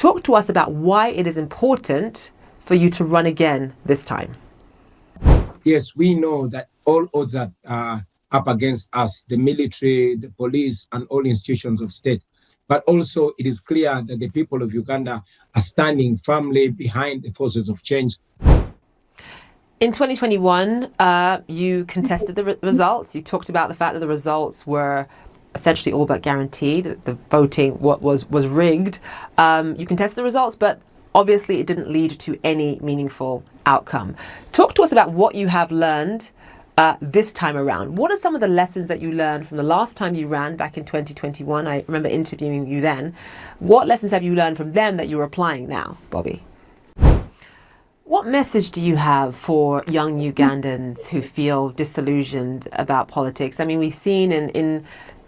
Talk to us about why it is important for you to run again this time. Yes, we know that all odds are up against us, the military, the police, and all institutions of state. But also it is clear that the people of Uganda are standing firmly behind the forces of change. In 2021, you contested the results. You talked about the fact that the results were essentially all but guaranteed, that the voting was rigged. You contested the results, but obviously it didn't lead to any meaningful outcome. Talk to us about what you have learned this time around. What are some of the lessons that you learned from the last time you ran back in 2021? I remember interviewing you then. What lessons have you learned from them that you're applying now, Bobi? What message do you have for young Ugandans who feel disillusioned about politics? I mean, we've seen in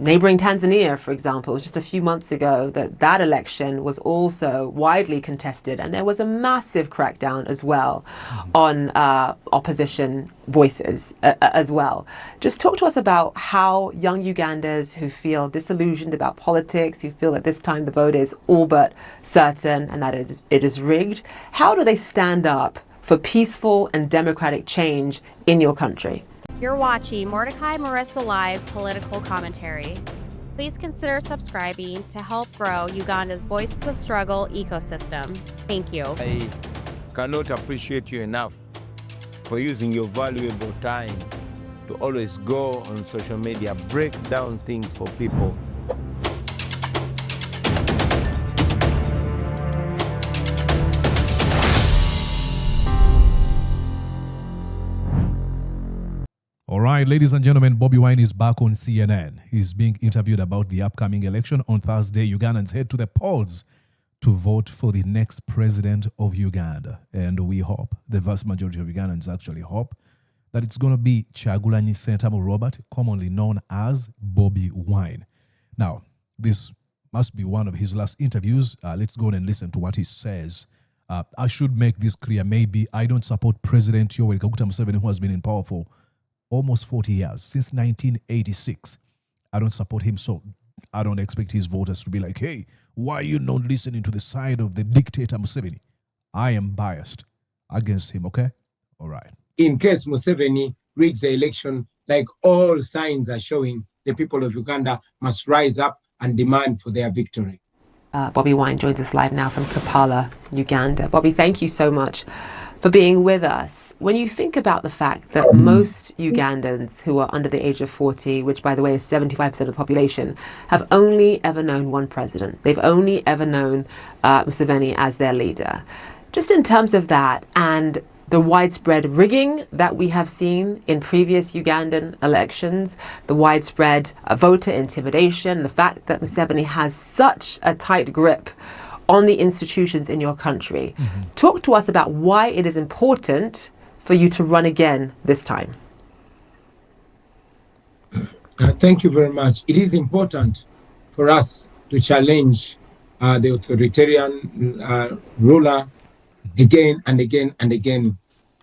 neighboring Tanzania, for example, just a few months ago, that election was also widely contested, and there was a massive crackdown as well on opposition voices as well. Just talk to us about how young Ugandans who feel disillusioned about politics, who feel that this time the vote is all but certain and that it is rigged, how do they stand up for peaceful and democratic change in your country? You're watching Mordecai Marissa Live Political Commentary. Please consider subscribing to help grow Uganda's Voices of Struggle ecosystem. Thank you. I cannot appreciate you enough for using your valuable time to always go on social media, break down things for people. All right, ladies and gentlemen, Bobi Wine is back on CNN. He's being interviewed about the upcoming election. On Thursday, Ugandans head to the polls to vote for the next president of Uganda. And we hope, the vast majority of Ugandans actually hope, that it's going to be Kyagulanyi Ssentamu Robert, commonly known as Bobi Wine. Now, this must be one of his last interviews. Let's go and listen to what he says. I should make this clear. Maybe I don't support President Yoweri Museveni, who has been in power for almost 40 years, since 1986. I don't support him, so I don't expect his voters to be like, hey, why are you not listening to the side of the dictator Museveni? I am biased against him, okay? All right. In case Museveni rigs the election, like all signs are showing, the people of Uganda must rise up and demand for their victory. Bobi Wine joins us live now from Kampala, Uganda. Bobi, thank you so much for being with us. When you think about the fact that most Ugandans who are under the age of 40, which by the way is 75% of the population, have only ever known one president. They've only ever known Museveni as their leader. Just in terms of that and the widespread rigging that we have seen in previous Ugandan elections, the widespread voter intimidation, the fact that Museveni has such a tight grip on the institutions in your country. Talk to us about why it is important for you to run again this time. Thank you very much. It is important for us to challenge the authoritarian ruler again and again and again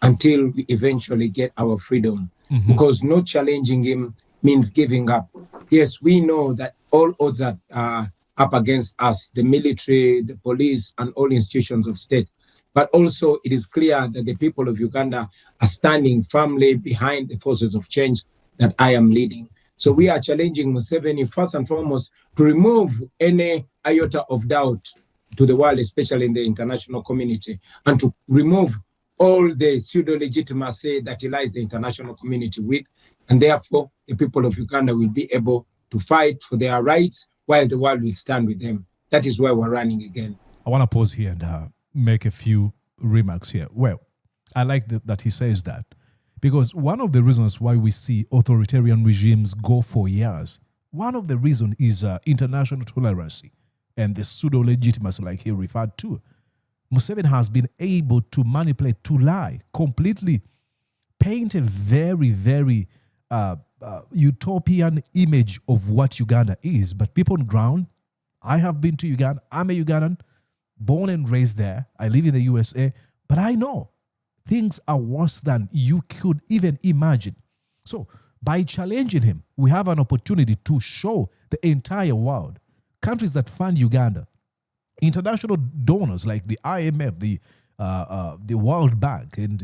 until we eventually get our freedom. Because not challenging him means giving up. Yes, we know that all odds are up against us, the military, the police, and all institutions of state. But also it is clear that the people of Uganda are standing firmly behind the forces of change that I am leading. So we are challenging Museveni first and foremost to remove any iota of doubt to the world, especially in the international community, and to remove all the pseudo-legitimacy that he lies the international community with. And therefore, the people of Uganda will be able to fight for their rights while the world will stand with them. That is why we're running again. I want to pause here and make a few remarks here. Well, I like that he says that, because one of the reasons why we see authoritarian regimes go for years, one of the reasons is international tolerance and the pseudo-legitimacy like he referred to. Museveni has been able to manipulate, to lie, completely paint a very, very utopian image of what Uganda is. But people on the ground, I have been to Uganda. I'm a Ugandan, born and raised there. I live in the USA, but I know things are worse than you could even imagine. So by challenging him, we have an opportunity to show the entire world, countries that fund Uganda, international donors like the IMF, the World Bank, and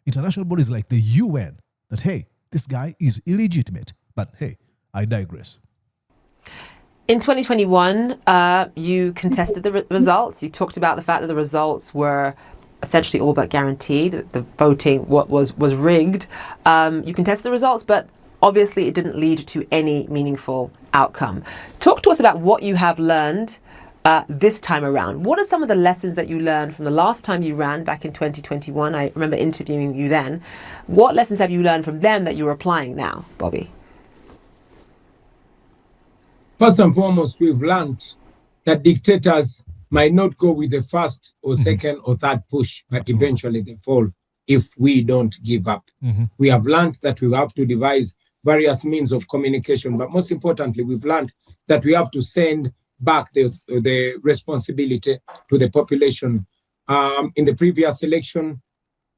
international bodies like the UN, that hey, this guy is illegitimate. But hey, I digress. In 2021, you contested the results. You talked about the fact that the results were essentially all but guaranteed, that the voting was rigged. You contested the results, but obviously it didn't lead to any meaningful outcome. Talk to us about what you have learned this time around. What are some of the lessons that you learned from the last time you ran back in 2021? I remember interviewing you then. What lessons have you learned from them that you're applying now, Bobi? First and foremost, we've learned that dictators might not go with the first or second or third push, but Absolutely. eventually they fall if we don't give up. We have learned that we have to devise various means of communication, but most importantly, we've learned that we have to send back the responsibility to the population. In the previous election,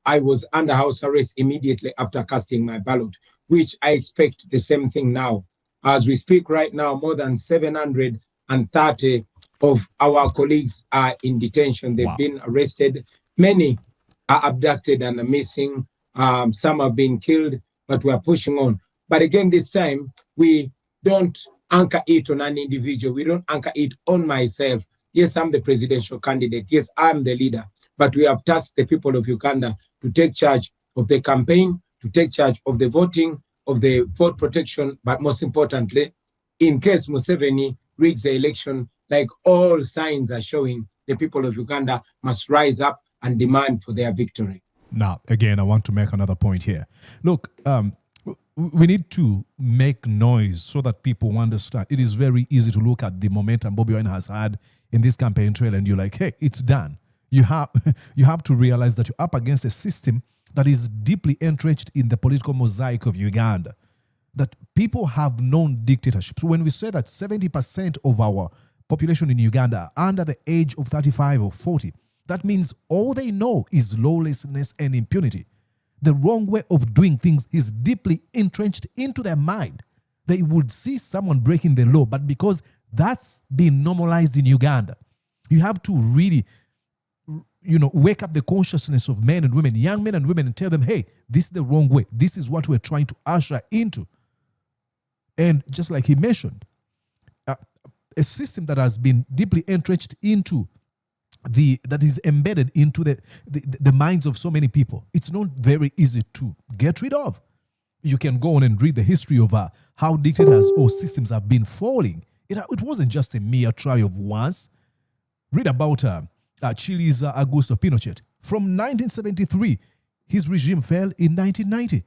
I was under house arrest immediately after casting my ballot, which I expect the same thing now. As we speak right now, more than 730 of our colleagues are in detention. They've been arrested. Many are abducted and are missing. Some have been killed, but we are pushing on. But again, this time, we don't anchor it on an individual. We don't anchor it on myself. Yes, I'm the presidential candidate. Yes, I'm the leader. But we have tasked the people of Uganda to take charge of the campaign, to take charge of the voting, of the vote protection, but most importantly, in case Museveni rigs the election, like all signs are showing, the people of Uganda must rise up and demand for their victory. Now, again, I want to make another point here. Look, we need to make noise so that people understand. It is very easy to look at the momentum Bobi Wine has had in this campaign trail and you're like, hey, it's done. You have to realize that you're up against a system that is deeply entrenched in the political mosaic of Uganda, that people have known dictatorship. So when we say that 70% of our population in Uganda are under the age of 35 or 40, that means all they know is lawlessness and impunity. The wrong way of doing things is deeply entrenched into their mind. They would see someone breaking the law, but because that's been normalized in Uganda, you have to really wake up the consciousness of men and women, young men and women, and tell them, hey, this is the wrong way. This is what we're trying to usher into. And just like he mentioned, a system that has been deeply entrenched into that is embedded into the minds of so many people, it's not very easy to get rid of. You can go on and read the history of how dictators or systems have been falling. It wasn't just a mere try of once. Read about Chile's Augusto Pinochet. From 1973, his regime fell in 1990.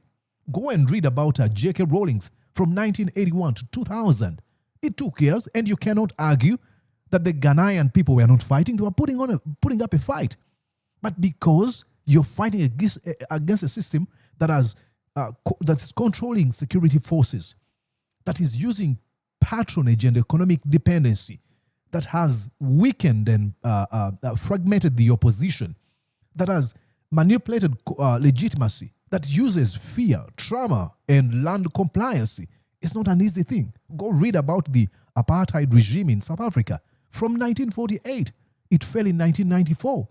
Go and read about J.K. Rowling's from 1981 to 2000. It took years, and you cannot argue that the Ghanaian people were not fighting. They were putting up a fight. But because you're fighting against a system that's controlling security forces, that is using patronage and economic dependency, that has weakened and fragmented the opposition, that has manipulated legitimacy, that uses fear, trauma, and land compliancy. It's not an easy thing. Go read about the apartheid regime in South Africa from 1948. It fell in 1994.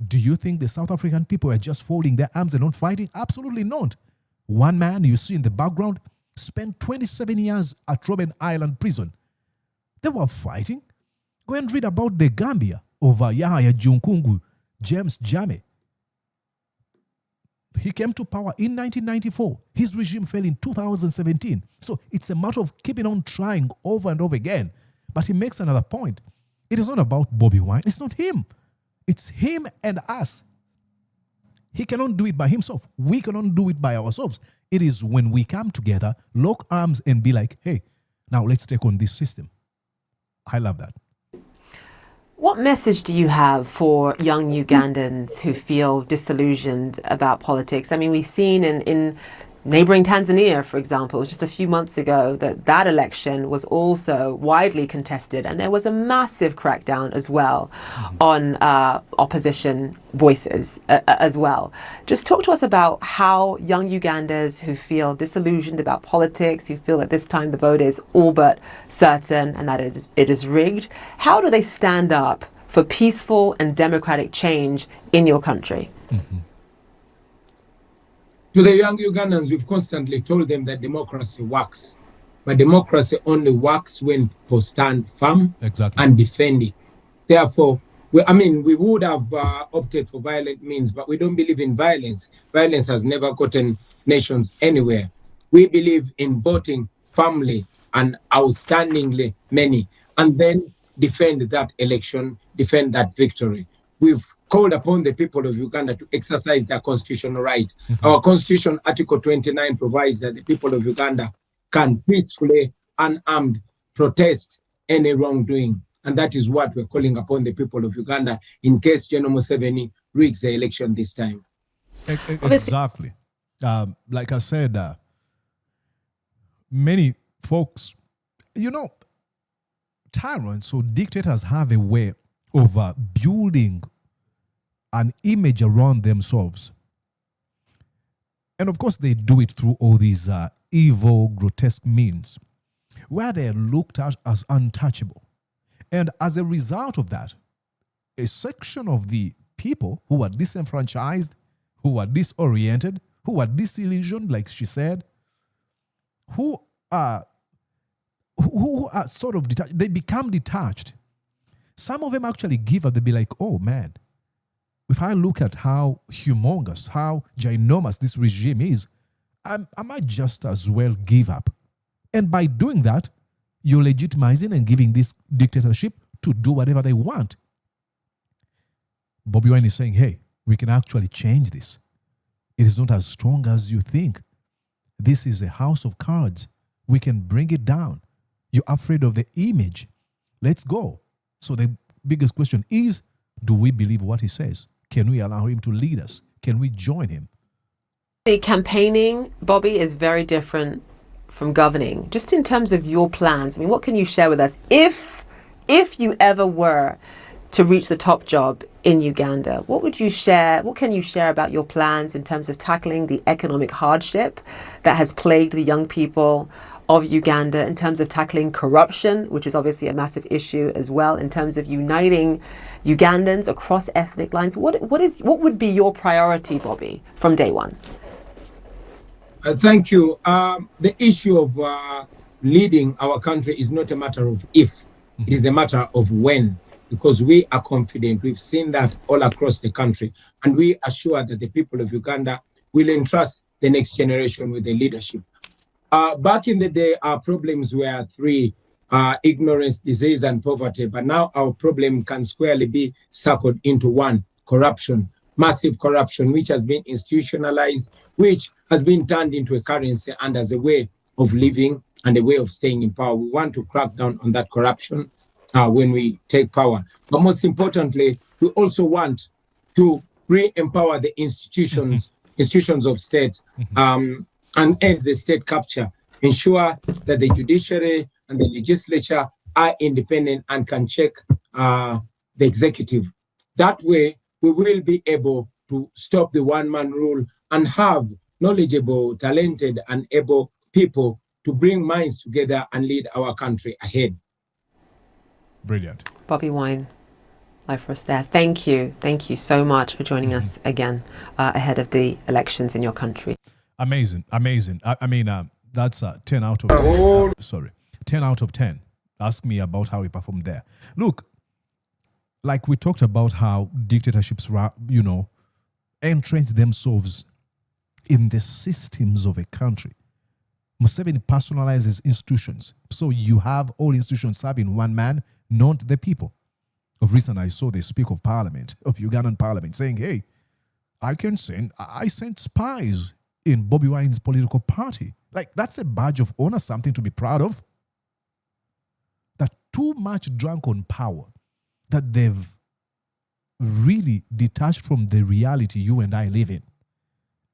Do you think the South African people are just folding their arms and not fighting? Absolutely not. One man you see in the background spent 27 years at Robben Island prison. They were fighting. Go and read about the Gambia of Yahya Junkungu, James Jame. He came to power in 1994. His regime fell in 2017. So it's a matter of keeping on trying over and over again. But he makes another point. It is not about Bobi Wine. It's not him. It's him and us. He cannot do it by himself. We cannot do it by ourselves. It is when we come together, lock arms, and be like, hey, now let's take on this system. I love that. What message do you have for young Ugandans who feel disillusioned about politics? I mean, we've seen in neighboring Tanzania, for example, just a few months ago, that election was also widely contested, and there was a massive crackdown as well on opposition voices as well. Just talk to us about how young Ugandans who feel disillusioned about politics, who feel that this time the vote is all but certain and that it is rigged, how do they stand up for peaceful and democratic change in your country? To the young Ugandans, we've constantly told them that democracy works. But democracy only works when people stand firm and defend it. Therefore, we would have opted for violent means, but we don't believe in violence. Violence has never gotten nations anywhere. We believe in voting firmly and outstandingly many, and then defend that election, defend that victory. We've called upon the people of Uganda to exercise their constitutional right. Our constitution, Article 29, provides that the people of Uganda can peacefully, unarmed, protest any wrongdoing. And that is what we're calling upon the people of Uganda in case General Museveni rigs the election this time. Exactly. Like I said, many folks, tyrants or dictators have a way of building an image around themselves. And of course, they do it through all these evil, grotesque means, where they are looked at as untouchable. And as a result of that, a section of the people who are disenfranchised, who are disoriented, who are disillusioned, like she said, who are sort of detached, they become detached. Some of them actually give up. They'll be like, oh man, if I look at how humongous, how ginormous this regime is, I might just as well give up. And by doing that, you're legitimizing and giving this dictatorship to do whatever they want. Bobi Wine is saying, hey, we can actually change this. It is not as strong as you think. This is a house of cards. We can bring it down. You're afraid of the image. Let's go. So the biggest question is, do we believe what he says? Can we allow him to lead us? Can we join him? The campaigning, Bobby, is very different from governing. Just in terms of your plans, what can you share with us? If you ever were to reach the top job in Uganda, what can you share about your plans in terms of tackling the economic hardship that has plagued the young people of Uganda, in terms of tackling corruption, which is obviously a massive issue as well, in terms of uniting Ugandans across ethnic lines? What would be your priority, Bobby, from day one? Thank you. The issue of leading our country is not a matter of if, it is a matter of when, because we are confident. We've seen that all across the country, and we are sure that the people of Uganda will entrust the next generation with the leadership. Back in the day, our problems were three: ignorance, disease, and poverty. But now our problem can squarely be circled into one: corruption, massive corruption, which has been institutionalized, which has been turned into a currency and as a way of living and a way of staying in power. We want to crack down on that corruption when we take power. But most importantly, we also want to re-empower the institutions of state, and end the state capture, ensure that the judiciary and the legislature are independent and can check the executive. That way, we will be able to stop the one-man rule and have knowledgeable, talented, and able people to bring minds together and lead our country ahead. Brilliant. Bobi Wine, live for us there. Thank you. Thank you so much for joining us again ahead of the elections in your country. Amazing. That's 10 out of 10. 10 out of 10. Ask me about how he performed there. Look, like we talked about how dictatorships, entrench themselves in the systems of a country. Museveni personalizes institutions. So you have all institutions serving one man, not the people. Of recent, I saw the Speaker of Parliament, of Ugandan Parliament, saying, hey, I sent spies in Bobi Wine's political party. Like, that's a badge of honor, something to be proud of. That too much drunk on power, that they've really detached from the reality you and I live in.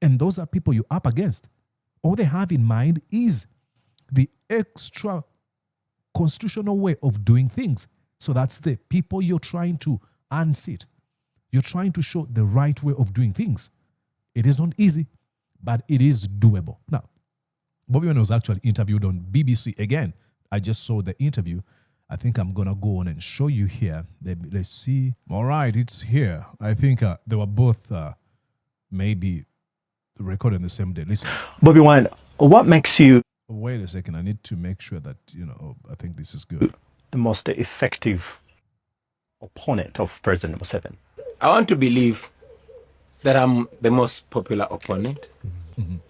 And those are people you're up against. All they have in mind is the extra constitutional way of doing things. So that's the people you're trying to unseat. You're trying to show the right way of doing things. It is not easy, but it is doable. Now, Bobi Wine was actually interviewed on BBC. Again, I just saw the interview. I think I'm going to go on and show you here. Let's see. All right, it's here. I think they were both maybe recorded on the same day. Listen. Bobi Wine, what makes you Wait a second. I need to make sure that, I think this is good. the most effective opponent of President Museveni? I want to believe that I'm the most popular opponent,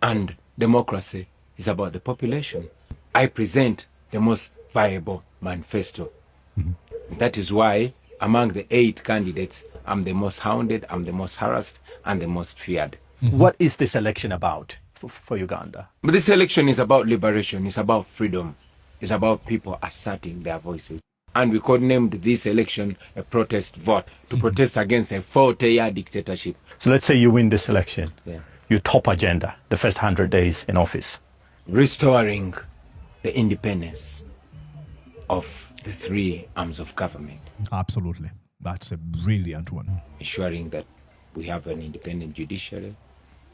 and democracy is about the population. I present the most viable manifesto. That is why among the 8 candidates, I'm the most hounded, I'm the most harassed, and the most feared. What is this election about for Uganda? But this election is about liberation, it's about freedom, it's about people asserting their voices. And we codenamed this election a protest vote, to protest against a 40-year dictatorship. So let's say you win this election. Yeah. Your top agenda, the first 100 days in office. Restoring the independence of the 3 arms of government. Absolutely. That's a brilliant one. Ensuring that we have an independent judiciary,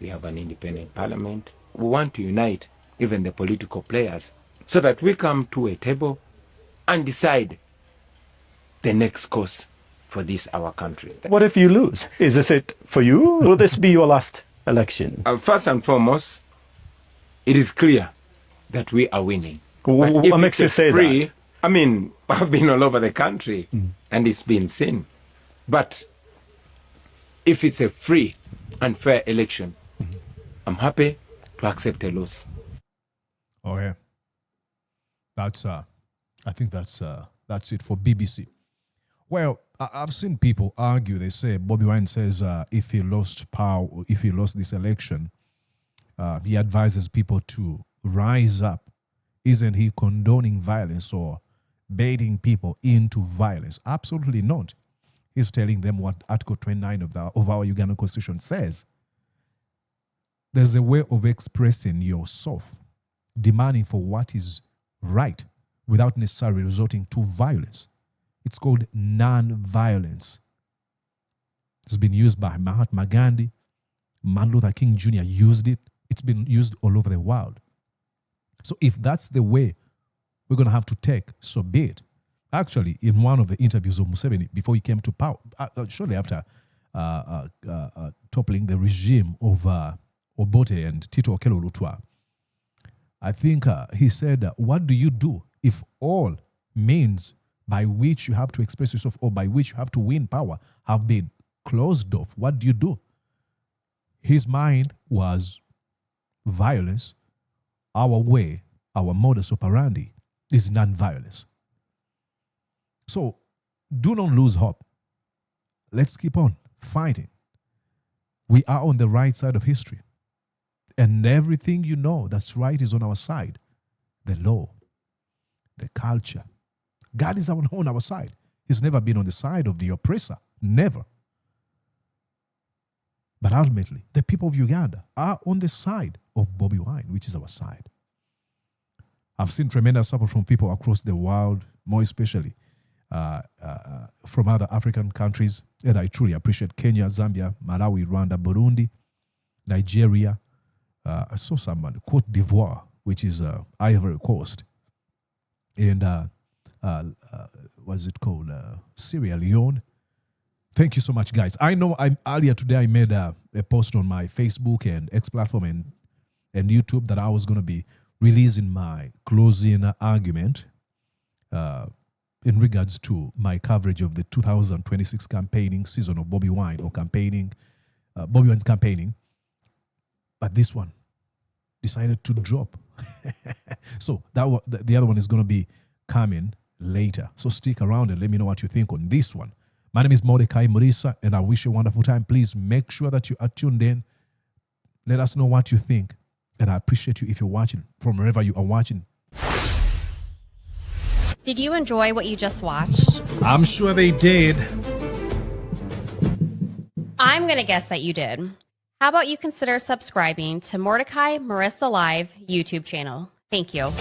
we have an independent parliament. We want to unite even the political players so that we come to a table and decide the next course for this, our country. What if you lose? Is this it for you? Will this be your last election? First and foremost, it is clear that we are winning. But What if makes you it's say free, that? I mean, I've been all over the country and it's been seen. But if it's a free and fair election, I'm happy to accept a loss. Okay. That's I think that's it for BBC. Well, I've seen people argue. They say Bobi Wine says if he lost power, if he lost this election, he advises people to rise up. Isn't he condoning violence or baiting people into violence? Absolutely not. He's telling them what Article 29 of our Ugandan Constitution says. There's a way of expressing yourself, demanding for what is right without necessarily resorting to violence. It's called nonviolence. It's been used by Mahatma Gandhi. Martin Luther King Jr. used it. It's been used all over the world. So if that's the way we're going to have to take, so be it. Actually, in one of the interviews of Museveni, before he came to power, shortly after toppling the regime of Obote and Tito Okello Lutwa, I think he said, what do you do if all means by which you have to express yourself or by which you have to win power have been closed off? What do you do? His mind was violence. Our way, our modus operandi is non-violence. So do not lose hope. Let's keep on fighting. We are on the right side of history. And everything you know that's right is on our side. The law, the culture. God is on our side. He's never been on the side of the oppressor. Never. But ultimately, the people of Uganda are on the side of Bobi Wine, which is our side. I've seen tremendous support from people across the world, more especially from other African countries. And I truly appreciate Kenya, Zambia, Malawi, Rwanda, Burundi, Nigeria. I saw someone, Cote d'Ivoire, which is Ivory Coast. And what's it called? Sierra Leone. Thank you so much, guys. I know earlier today I made a post on my Facebook and X platform and YouTube that I was going to be releasing my closing argument in regards to my coverage of the 2026 campaigning season of Bobi Wine or campaigning, Bobi Wine's campaigning. But this one decided to drop. So the other one is going to be coming later. So stick around and let me know what you think on this one. My name is Mordecai Murisa, and I wish you a wonderful time. Please make sure that you are tuned in. Let us know what you think. And I appreciate you if you're watching from wherever you are watching. Did you enjoy what you just watched? I'm sure they did. I'm going to guess that you did. how about you consider subscribing to Mordecai Marissa Live YouTube channel? Thank you.